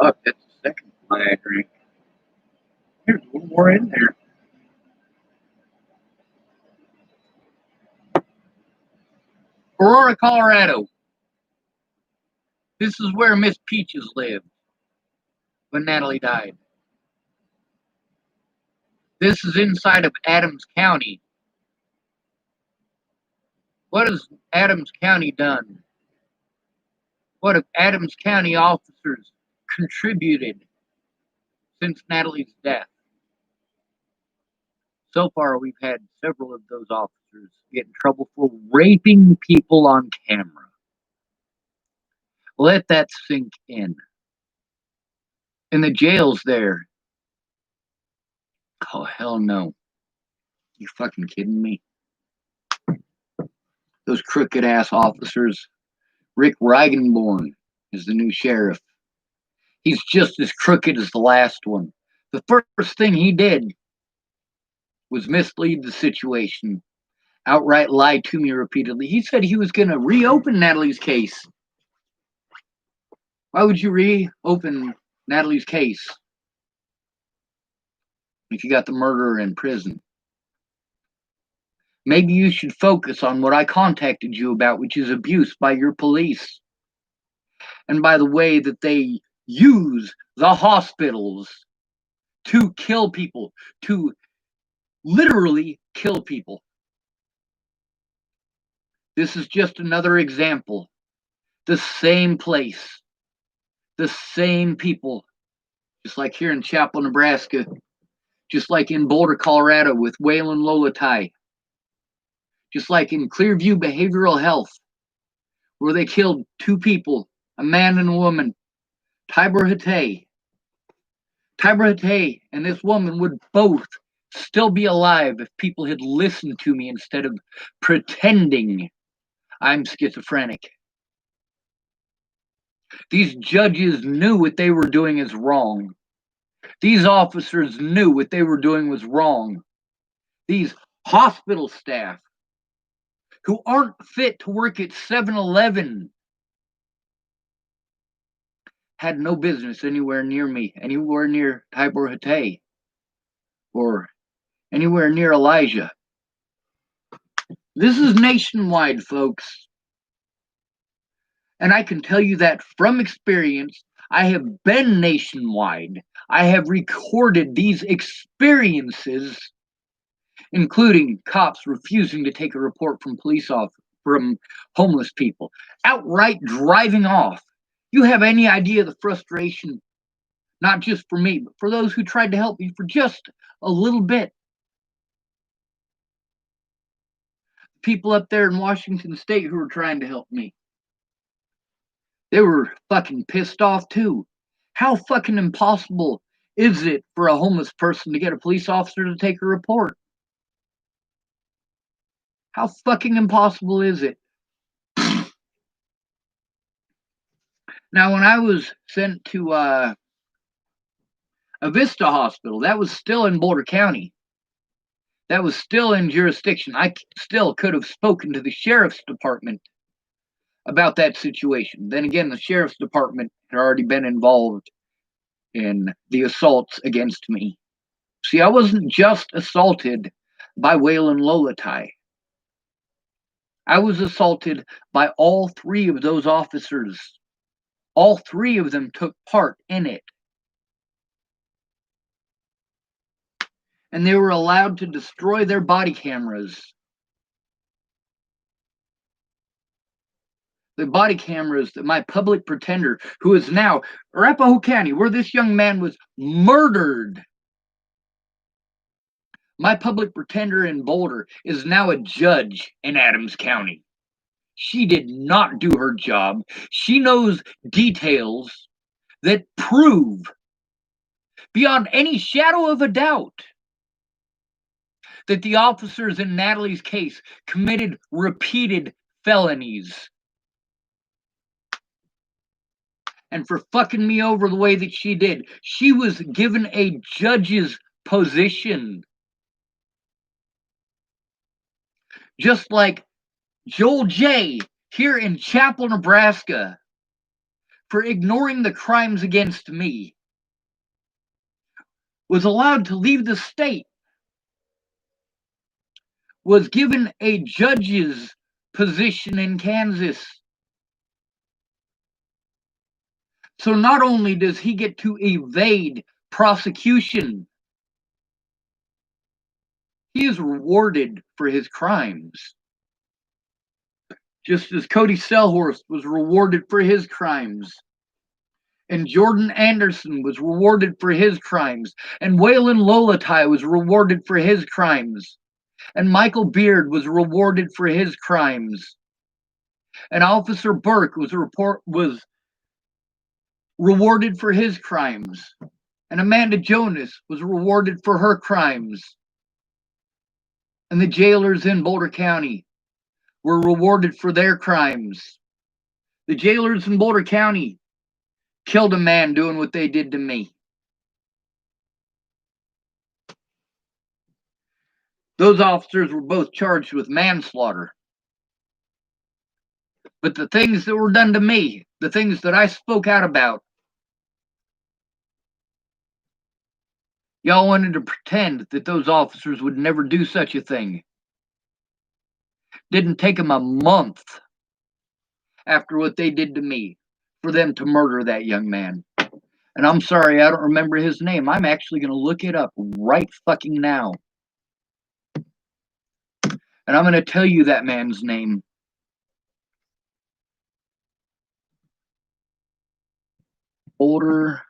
Fuck, that's the second fly I drank. There's one more in there. Aurora, Colorado. This is where Miss Peaches lived when Natalie died. This is inside of Adams County. What has Adams County done? What have Adams County officers contributed since Natalie's death? So far, we've had several of those officers get in trouble for raping people on camera. Let that sink in. In the jails there. Oh, hell no. You fucking kidding me? Those crooked ass officers. Rick Reigenborn is the new sheriff. He's just as crooked as the last one. The first thing he did was mislead the situation, outright lied to me repeatedly. He said he was going to reopen Natalie's case. Why would you reopen Natalie's case if you got the murderer in prison? Maybe you should focus on what I contacted you about, which is abuse by your police and by the way that they use the hospitals to kill people, to literally kill people. This is just another example. The same place, the same people, just like here in Chapel, Nebraska, just like in Boulder, Colorado with Waylon Lolatai, just like in Clearview Behavioral Health, where they killed two people, a man and a woman, Tibor Hatay. Tibor Hatay and this woman would both still be alive if people had listened to me instead of pretending I'm schizophrenic. These judges knew what they were doing is wrong. These officers knew what they were doing was wrong. These hospital staff who aren't fit to work at 7-Eleven had no business anywhere near me, anywhere near Tibor Hatay, or anywhere near Elijah. This is nationwide, folks. And I can tell you that from experience. I have been nationwide. I have recorded these experiences, including cops refusing to take a report from from homeless people, outright driving off. You have any idea the frustration, not just for me, but for those who tried to help me for just a little bit. People up there in Washington State who were trying to help me, they were fucking pissed off too. How fucking impossible is it for a homeless person to get a police officer to take a report? How fucking impossible is it? Now, when I was sent to a Vista Hospital, that was still in Boulder County. That was still in jurisdiction. I still could have spoken to the sheriff's department about that situation. Then again, the sheriff's department had already been involved in the assaults against me. See, I wasn't just assaulted by Waylon Lolatai. I was assaulted by all three of those officers. All three of them took part in it. And they were allowed to destroy their body cameras. The body cameras that my public pretender, who is now Arapahoe County, where this young man was murdered. My public pretender in Boulder is now a judge in Adams County. She did not do her job. She knows details that prove, beyond any shadow of a doubt, that the officers in Natalie's case committed repeated felonies. And for fucking me over the way that she did, she was given a judge's position. Just like Joel J. here in Chapel, Nebraska, for ignoring the crimes against me, was allowed to leave the state, was given a judge's position in Kansas. So not only does he get to evade prosecution, he is rewarded for his crimes. Just as Cody Selhorst was rewarded for his crimes. And Jordan Anderson was rewarded for his crimes. And Waylon Lolatai was rewarded for his crimes. And Michael Beard was rewarded for his crimes. And Officer Burke was rewarded for his crimes. And Amanda Jonas was rewarded for her crimes. And the jailers in Boulder County were rewarded for their crimes. The jailers in Boulder County killed a man doing what they did to me. Those officers were both charged with manslaughter. But the things that were done to me, the things that I spoke out about, y'all wanted to pretend that those officers would never do such a thing. Didn't take them a month after what they did to me for them to murder that young man. And I'm sorry, I don't remember his name. I'm actually going to look it up right fucking now. And I'm going to tell you that man's name. Boulder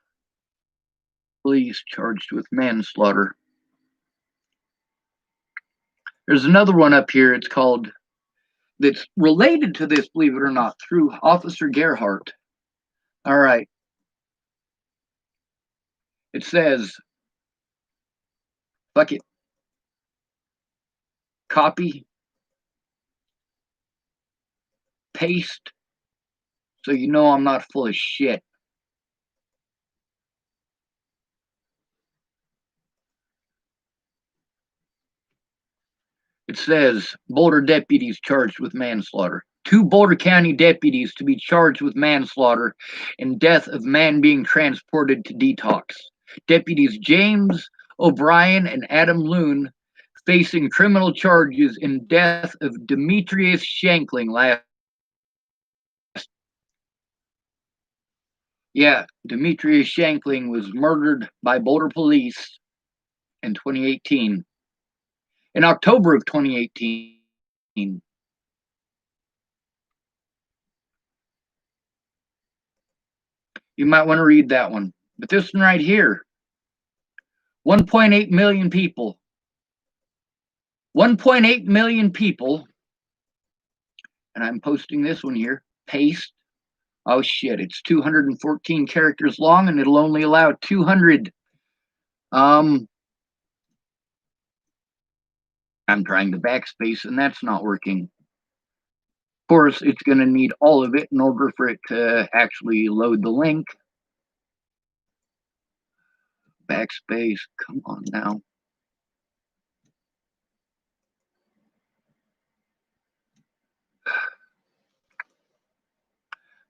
police charged with manslaughter. There's another one up here. It's called, that's related to this, believe it or not, through Officer Gerhardt. All right. It says, fuck it. Copy. Paste. So you know I'm not full of shit. It says, Boulder deputies charged with manslaughter. 2 Boulder County deputies to be charged with manslaughter in death of man being transported to detox. Deputies James O'Brien and Adam Loon facing criminal charges in death of Demetrius Shankling last. Yeah, Demetrius Shankling was murdered by Boulder police in 2018. In October of 2018. You might want to read that one. But this one right here, 1.8 million people. 1.8 million people. And I'm posting this one here. Paste. Oh shit, it's 214 characters long and it'll only allow 200. I'm trying to backspace and that's not working. Of course, it's going to need all of it in order for it to actually load the link. Backspace, come on now.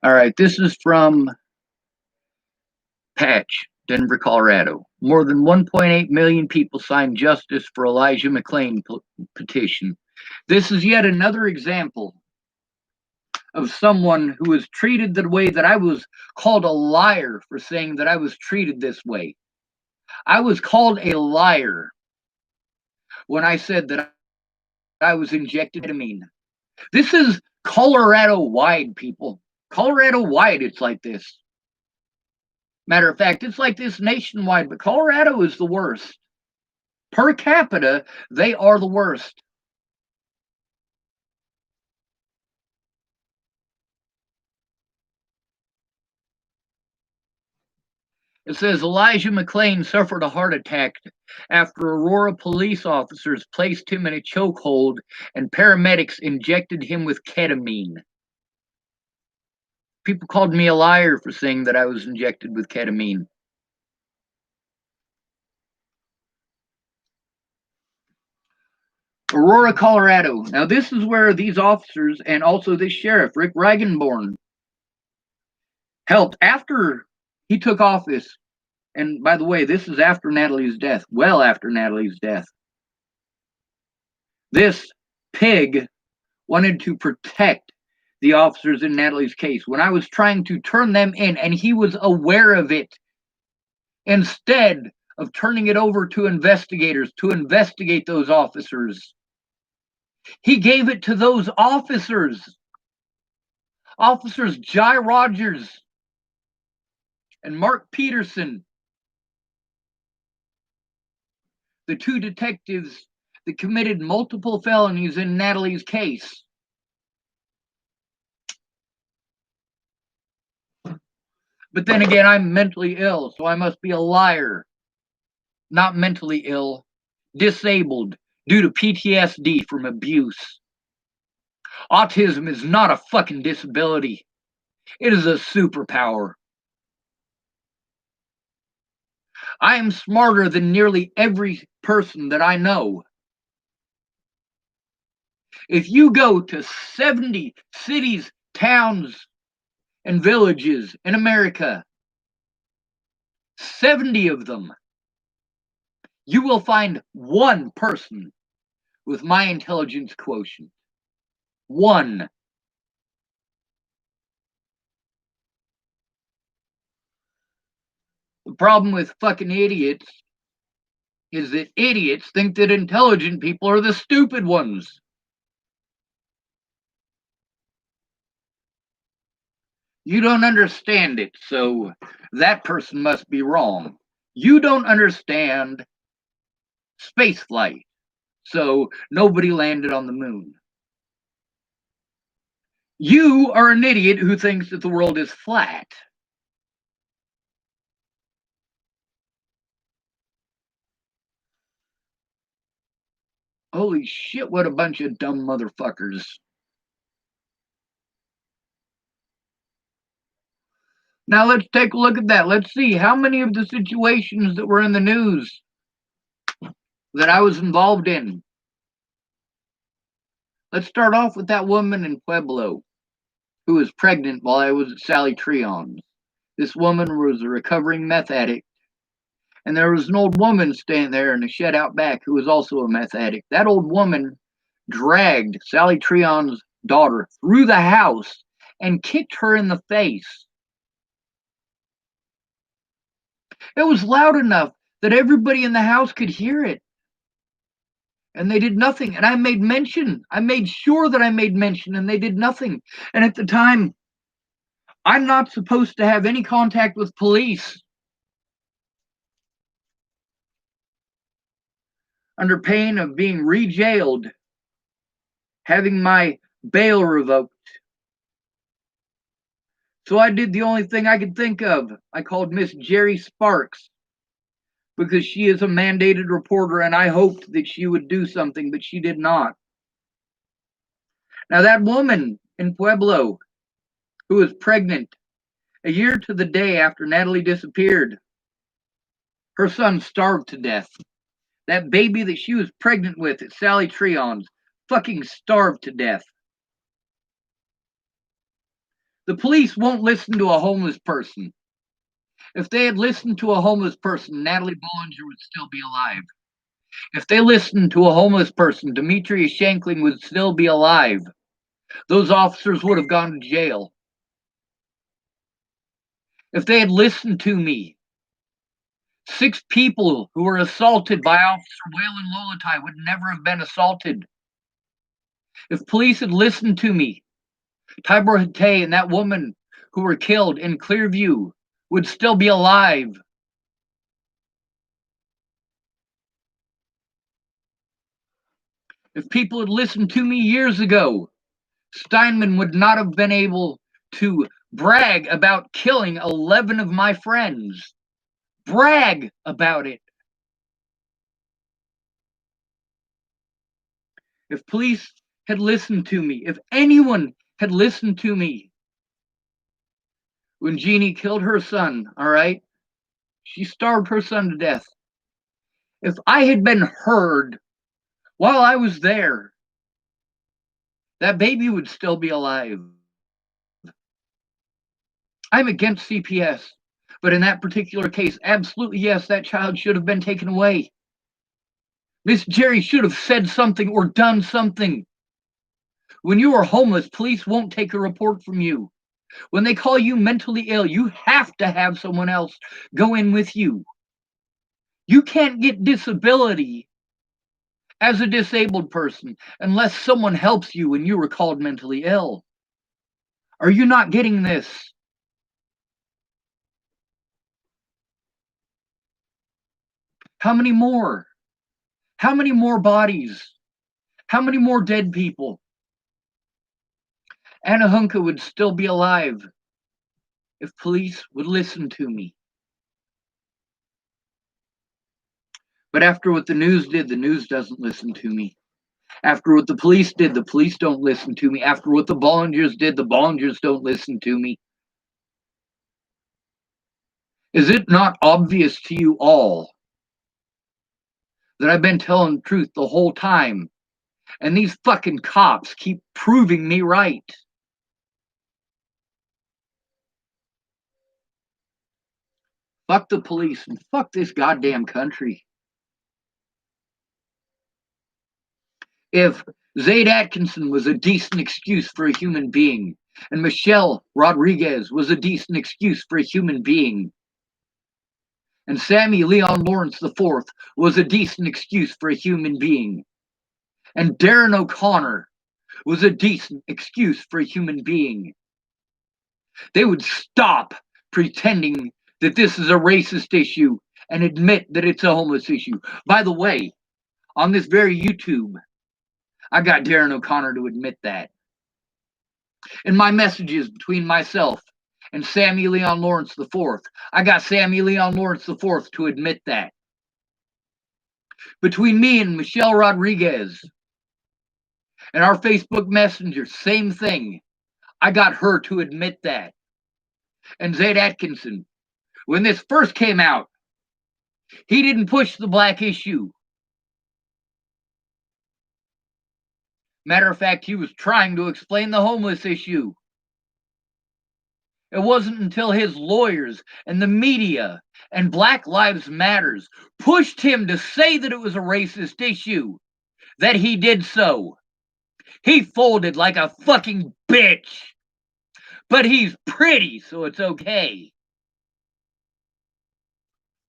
All right, this is from Patch, Denver, Colorado. More than 1.8 million people signed justice for Elijah McClain petition. This is yet another example of someone who was treated the way that I was called a liar for saying that I was treated this way. I was called a liar when I said that I was injected ketamine. This is Colorado-wide, people. Colorado-wide, it's like this. Matter of fact, it's like this nationwide, but Colorado is the worst. Per capita, they are the worst. It says Elijah McClain suffered a heart attack after Aurora police officers placed him in a chokehold and paramedics injected him with ketamine. People called me a liar for saying that I was injected with ketamine. Aurora, Colorado. Now, this is where these officers and also this sheriff, Rick Reigenborn, helped after he took office. And by the way, this is after Natalie's death, well after Natalie's death. This pig wanted to protect the officers in Natalie's case when I was trying to turn them in, and he was aware of it. Instead of turning it over to investigators to investigate those officers, he gave it to those officers. Officers Jai Rogers and Mark Peterson, the two detectives that committed multiple felonies in Natalie's case. But then again, I'm mentally ill, so I must be a liar. Not mentally ill, disabled due to PTSD from abuse. Autism is not a fucking disability. It is a superpower. I am smarter than nearly every person that I know. If you go to 70 cities, towns, and villages in America, 70 of them, you will find one person with my intelligence quotient. One. The problem with fucking idiots is that idiots think that intelligent people are the stupid ones. You don't understand it, so that person must be wrong. You don't understand space flight, so nobody landed on the moon. You are an idiot who thinks that the world is flat. Holy shit, what a bunch of dumb motherfuckers. Now let's take a look at that. Let's see how many of the situations that were in the news that I was involved in. Let's start off with that woman in Pueblo who was pregnant while I was at Sally Treon's. This woman was a recovering meth addict, and there was an old woman staying there in a shed out back who was also a meth addict. That old woman dragged Sally Treon's daughter through the house and kicked her in the face. It was loud enough that everybody in the house could hear it. And they did nothing. And I made mention. I made sure that I made mention, and they did nothing. And at the time, I'm not supposed to have any contact with police under pain of being re-jailed, having my bail revoked. So I did the only thing I could think of. I called Miss Jerry Sparks because she is a mandated reporter, and I hoped that she would do something, but she did not. Now, that woman in Pueblo who was pregnant a year to the day after Natalie disappeared, her son starved to death. That baby that she was pregnant with at Sally Treon's fucking starved to death. The police won't listen to a homeless person. If they had listened to a homeless person, Natalie Bollinger would still be alive. If they listened to a homeless person, Demetrius Shankling would still be alive. Those officers would have gone to jail. If they had listened to me, 6 people who were assaulted by Officer Waylon Lolatai would never have been assaulted. If police had listened to me, Tibor Hatay and that woman who were killed in Clearview would still be alive. If people had listened to me years ago, Steinman would not have been able to brag about killing 11 of my friends. Brag about it. If police had listened to me, if anyone had listened to me, when Jeannie killed her son, all right, she starved her son to death. If I had been heard while I was there, that baby would still be alive. I'm against CPS. But in that particular case, absolutely yes, that child should have been taken away. Miss Jerry should have said something or done something. When you are homeless, police won't take a report from you. When they call you mentally ill, you have to have someone else go in with you. You can't get disability as a disabled person unless someone helps you when you were called mentally ill. Are you not getting this? How many more? How many more bodies? How many more dead people? Anahunka would still be alive if police would listen to me. But after what the news did, the news doesn't listen to me. After what the police did, the police don't listen to me. After what the Bollingers did, the Bollingers don't listen to me. Is it not obvious to you all that I've been telling the truth the whole time? And these fucking cops keep proving me right. Fuck the police and fuck this goddamn country. If Zaid Atkinson was a decent excuse for a human being, and Michelle Rodriguez was a decent excuse for a human being, and Sammy Leon Lawrence IV was a decent excuse for a human being, and Darren O'Connor was a decent excuse for a human being, they would stop pretending that this is a racist issue and admit that it's a homeless issue. By the way, on this very YouTube, I got Darren O'Connor to admit that. In my messages between myself and Sammy Leon Lawrence IV, I got Sammy Leon Lawrence IV to admit that. Between me and Michelle Rodriguez and our Facebook Messenger, same thing. I got her to admit that. And Zaid Atkinson, when this first came out, he didn't push the black issue. Matter of fact, he was trying to explain the homeless issue. It wasn't until his lawyers and the media and Black Lives Matters pushed him to say that it was a racist issue that he did so. He folded like a fucking bitch. But he's pretty, so it's okay.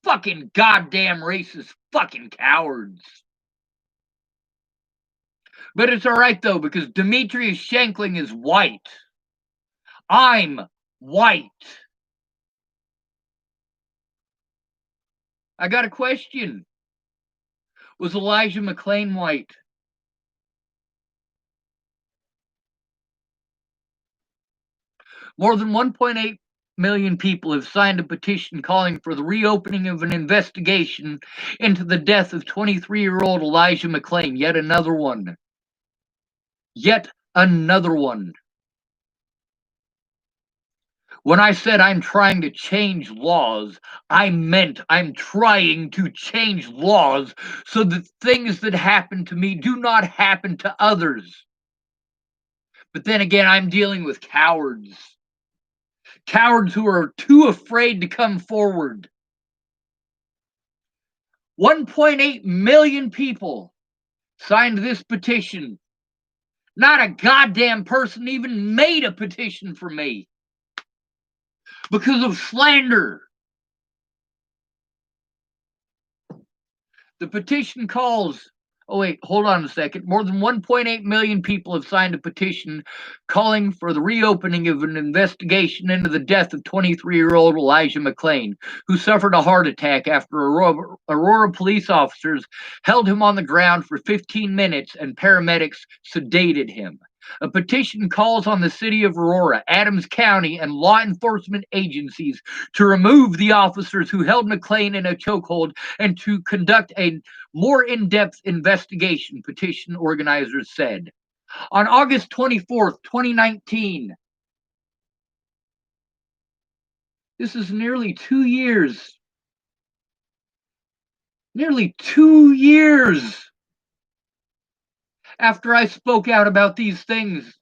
Fucking goddamn racist fucking cowards. But it's alright though, because Demetrius Shankling is white. I'm white. I got a question. Was Elijah McClain white? More than 1.8 million people have signed a petition calling for the reopening of an investigation into the death of 23-year-old Elijah McClain. Yet another one. Yet another one. When I said I'm trying to change laws, I meant I'm trying to change laws so that things that happen to me do not happen to others. But then again, I'm dealing with cowards. Cowards who are too afraid to come forward. 1.8 million people signed this petition. Not a goddamn person even made a petition for me because of slander. The petition calls, oh wait, hold on a second. More than 1.8 million people have signed a petition calling for the reopening of an investigation into the death of 23-year-old Elijah McClain, who suffered a heart attack after Aurora police officers held him on the ground for 15 minutes and paramedics sedated him. A petition calls on the city of Aurora, Adams County, and law enforcement agencies to remove the officers who held McClain in a chokehold and to conduct a more in-depth investigation, petition organizers said. On August 24th, 2019, this is nearly 2 years. Nearly 2 years after I spoke out about these things.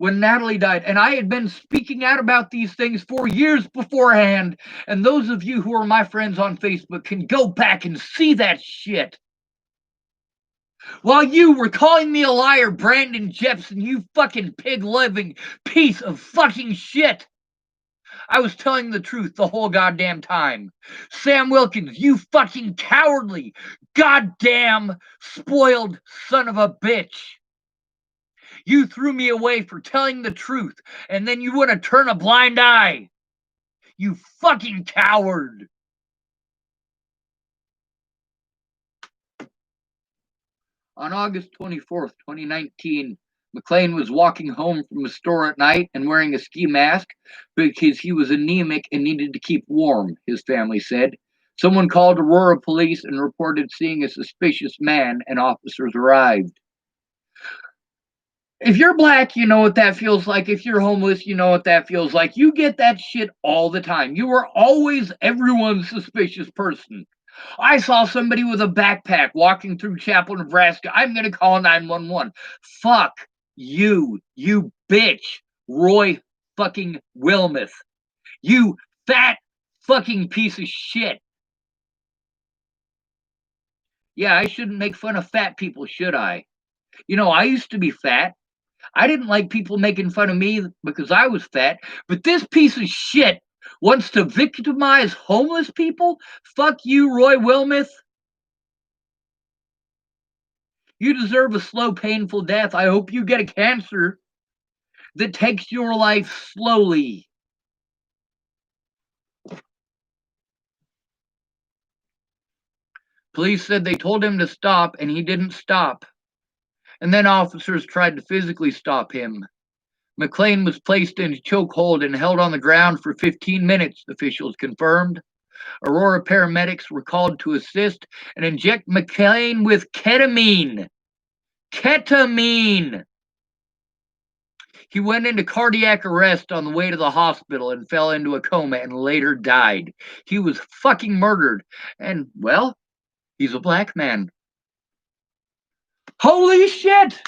when Natalie died. And I had been speaking out about these things for years beforehand. And those of you who are my friends on Facebook can go back and see that shit. While you were calling me a liar, Brandon Jepson, you fucking pig-living piece of fucking shit. I was telling the truth the whole goddamn time. Sam Wilkins, you fucking cowardly, goddamn spoiled son of a bitch. You threw me away for telling the truth, and then you want to turn a blind eye. You fucking coward. On August 24th, 2019, McClain was walking home from a store at night and wearing a ski mask because he was anemic and needed to keep warm, his family said. Someone called Aurora police and reported seeing a suspicious man, and officers arrived. If you're black, you know what that feels like. If you're homeless, you know what that feels like. You get that shit all the time. You are always everyone's suspicious person. I saw somebody with a backpack walking through Chapel, Nebraska. I'm going to call 911. Fuck you, you bitch, Roy fucking Wilmuth. You fat fucking piece of shit. Yeah, I shouldn't make fun of fat people, should I? You know, I used to be fat. I didn't like people making fun of me because I was fat, but this piece of shit wants to victimize homeless people? Fuck you, Roy Wilmuth. You deserve a slow, painful death. I hope you get a cancer that takes your life slowly. Police said they told him to stop, and he didn't stop. And then officers tried to physically stop him. McClain was placed in a chokehold and held on the ground for 15 minutes, officials confirmed. Aurora paramedics were called to assist and inject McClain with ketamine. Ketamine! He went into cardiac arrest on the way to the hospital and fell into a coma and later died. He was fucking murdered. And, well, he's a black man. Holy shit!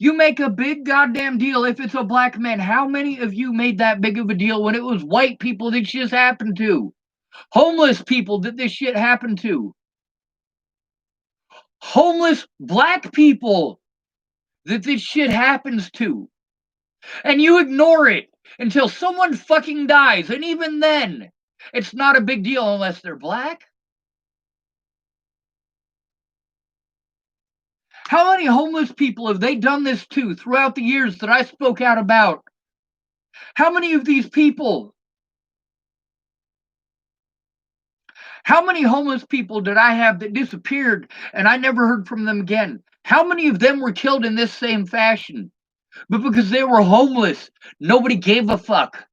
You make a big goddamn deal if it's a black man. How many of you made that big of a deal when it was white people that shit happened to? Homeless people that this shit happened to? Homeless black people that this shit happens to? And you ignore it until someone fucking dies, and even then, it's not a big deal unless they're black. How many homeless people have they done this to throughout the years that I spoke out about? How many of these people? How many homeless people did I have that disappeared and I never heard from them again? How many of them were killed in this same fashion? But because they were homeless, nobody gave a fuck.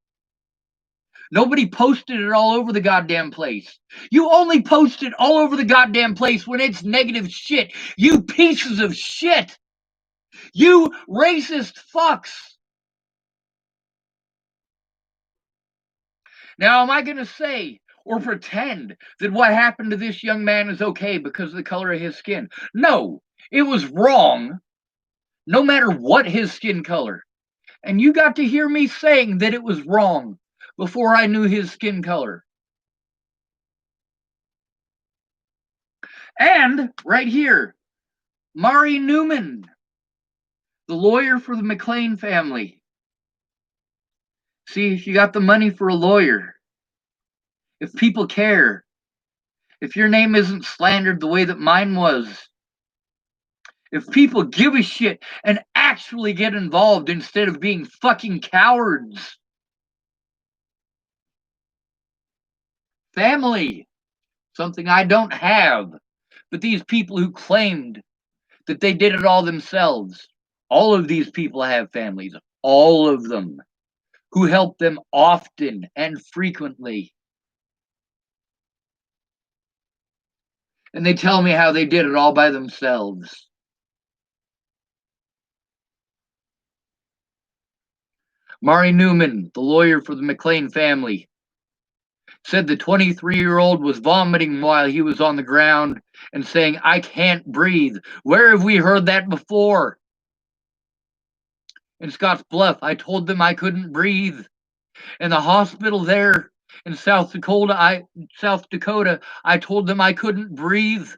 Nobody posted it all over the goddamn place. You only post it all over the goddamn place when it's negative shit. You pieces of shit. You racist fucks. Now, am I going to say or pretend that what happened to this young man is okay because of the color of his skin? No, it was wrong, no matter what his skin color. And you got to hear me saying that it was wrong before I knew his skin color. And right here, Mari Newman, the lawyer for the McClain family. See, if you got the money for a lawyer, if people care, if your name isn't slandered the way that mine was, if people give a shit and actually get involved instead of being fucking cowards. Family, something I don't have, but these people who claimed that they did it all themselves, all of these people have families, all of them, who help them often and frequently. And they tell me how they did it all by themselves. Mari Newman, the lawyer for the McClain family, said the 23-year-old was vomiting while he was on the ground and saying, "I can't breathe." Where have we heard that before? In Scotts Bluff, I told them I couldn't breathe. In the hospital there in South Dakota, I told them I couldn't breathe.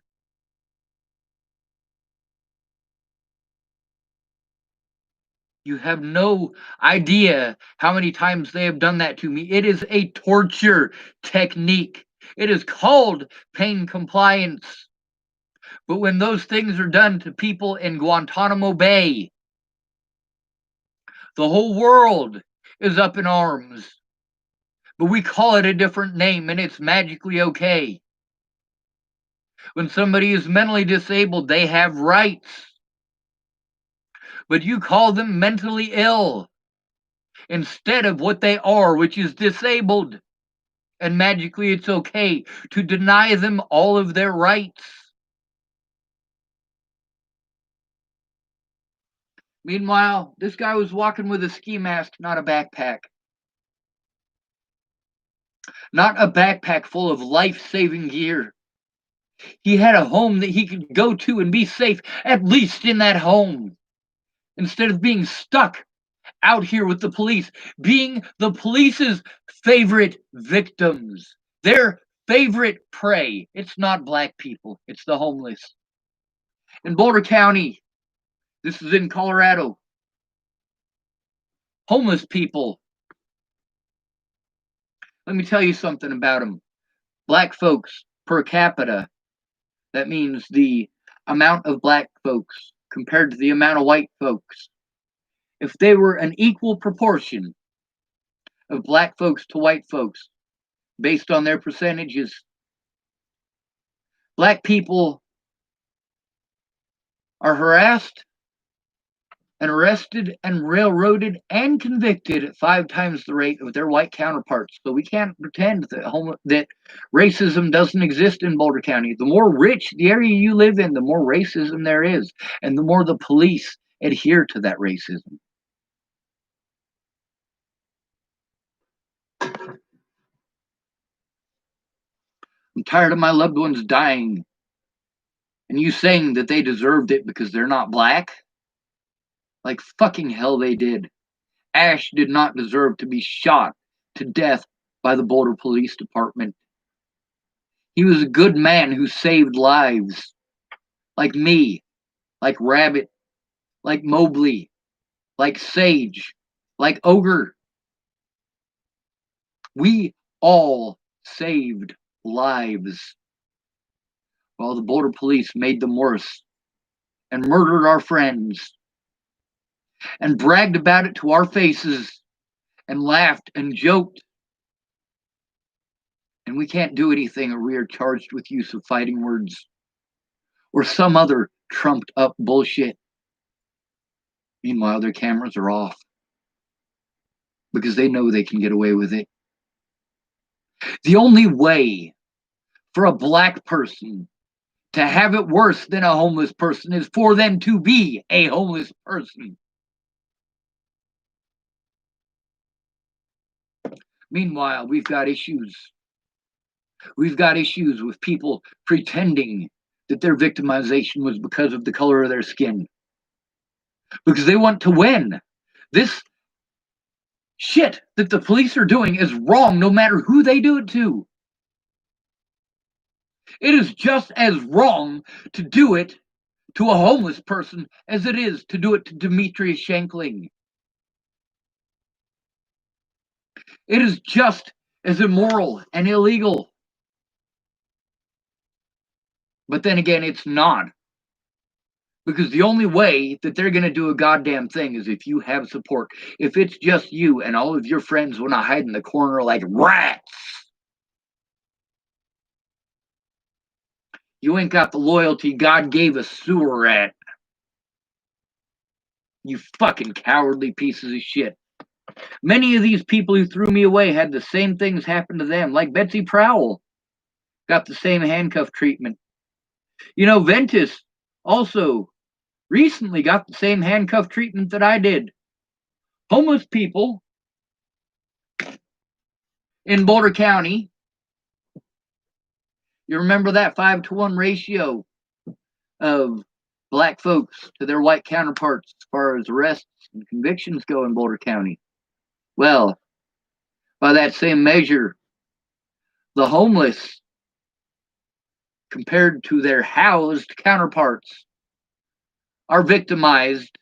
You have no idea how many times they have done that to me. It is a torture technique. It is called pain compliance. But when those things are done to people in Guantanamo Bay, the whole world is up in arms. But we call it a different name and it's magically okay. When somebody is mentally disabled, they have rights. But you call them mentally ill instead of what they are, which is disabled. And magically it's okay to deny them all of their rights. Meanwhile, this guy was walking with a ski mask, not a backpack. Not a backpack full of life-saving gear. He had a home that he could go to and be safe, at least in that home, instead of being stuck out here with the police, being the police's favorite victims, their favorite prey. It's not black people, it's the homeless. In Boulder County, this is in Colorado, homeless people. Let me tell you something about them. Black folks per capita, that means the amount of black folks compared to the amount of white folks. If they were an equal proportion of black folks to white folks based on their percentages, black people are harassed and arrested and railroaded and convicted at 5 times the rate of their white counterparts. So we can't pretend that racism doesn't exist in Boulder County. The more rich the area you live in, the more racism there is, and the more the police adhere to that racism. I'm tired of my loved ones dying and you saying that they deserved it because they're not black. Like fucking hell they did. Ash did not deserve to be shot to death by the Boulder Police Department. He was a good man who saved lives. Like me, like Rabbit, like Mobley, like Sage, like Ogre. We all saved lives while the Boulder Police made them worse and murdered our friends and bragged about it to our faces and laughed and joked. And we can't do anything or we are charged with use of fighting words or some other trumped up bullshit. Meanwhile, their cameras are off because they know they can get away with it. The only way for a black person to have it worse than a homeless person is for them to be a homeless person. Meanwhile, we've got issues. We've got issues with people pretending that their victimization was because of the color of their skin. Because they want to win. This shit that the police are doing is wrong no matter who they do it to. It is just as wrong to do it to a homeless person as it is to do it to Demetrius Shankling. It is just as immoral and illegal. But then again, it's not. Because the only way that they're going to do a goddamn thing is if you have support. If it's just you and all of your friends want to hide in the corner like rats, you ain't got the loyalty God gave a sewer rat. You fucking cowardly pieces of shit. Many of these people who threw me away had the same things happen to them, like Betsy Prowell got the same handcuff treatment. You know, Ventus also recently got the same handcuff treatment that I did. Homeless people in Boulder County, you remember that 5-to-1 ratio of black folks to their white counterparts as far as arrests and convictions go in Boulder County. Well, by that same measure, the homeless, compared to their housed counterparts, are victimized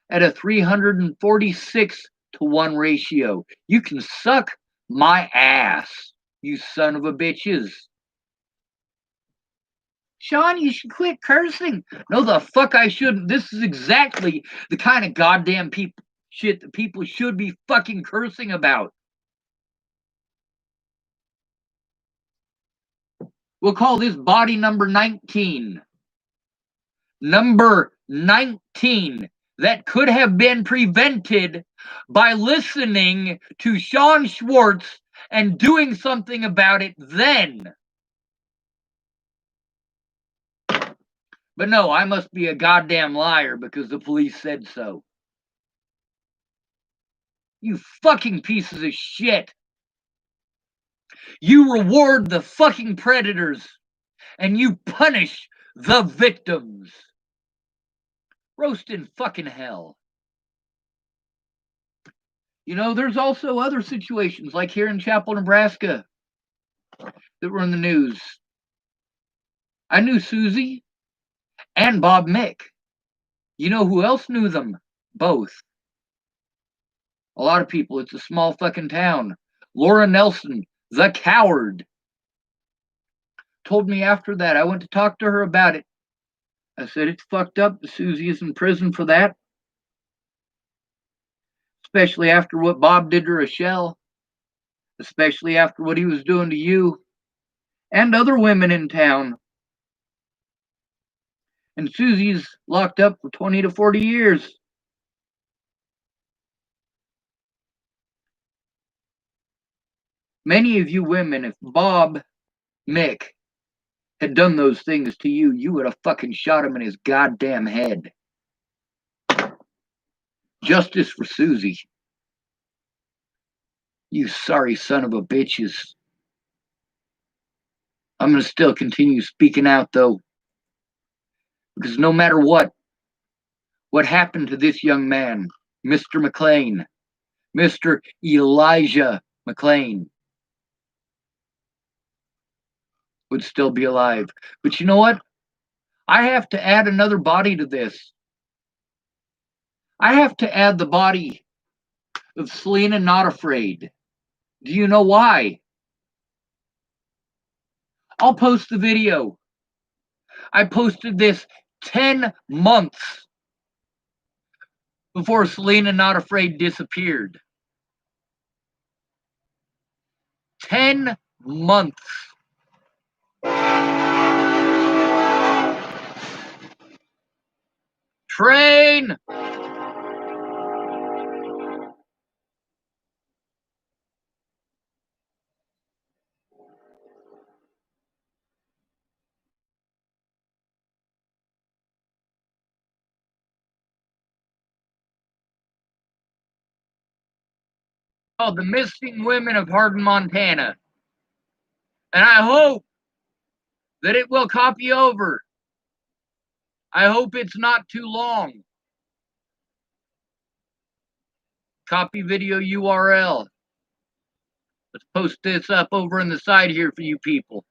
at a 346-to-1 ratio. You can suck my ass, you son of a bitches. Sean, you should quit cursing. No, the fuck I shouldn't. This is exactly the kind of goddamn shit that people should be fucking cursing about. We'll call this body number 19. Number 19. That could have been prevented by listening to Sean Schwartz and doing something about it then. But no, I must be a goddamn liar because the police said so. You fucking pieces of shit. You reward the fucking predators and you punish the victims. Roast in fucking hell. You know, there's also other situations like here in Chapel, Nebraska that were in the news. I knew Susie and Bob Mick. You know who else knew them? Both. A lot of people. It's a small fucking town. Laura Nelson, the coward, told me after that. I went to talk to her about it. I said, it's fucked up that Susie is in prison for that. Especially after what Bob did to Rochelle. Especially after what he was doing to you and other women in town. And Susie's locked up for 20 to 40 years. Many of you women, if Bob Mick had done those things to you, you would have fucking shot him in his goddamn head. Justice for Susie. You sorry son of a bitches. I'm going to still continue speaking out, though. Because no matter what happened to this young man, Mr. McClain, Mr. Elijah McClain, would still be alive. But you know what? I have to add another body to this. I have to add the body of Selena Not Afraid. Do you know why? I'll post the video. I posted this 10 months before Selena Not Afraid disappeared. 10 months. Train! Oh, the missing women of Hardin, Montana. And I hope that it will copy over. I hope it's not too long. Copy video URL. Let's post this up over on the side here for you people.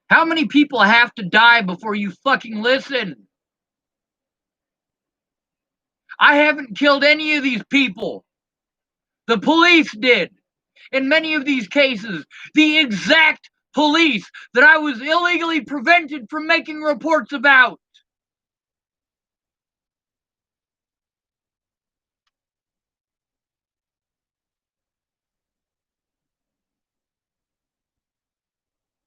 How many people have to die before you fucking listen? I haven't killed any of these people. The police did. In many of these cases, the exact police that I was illegally prevented from making reports about.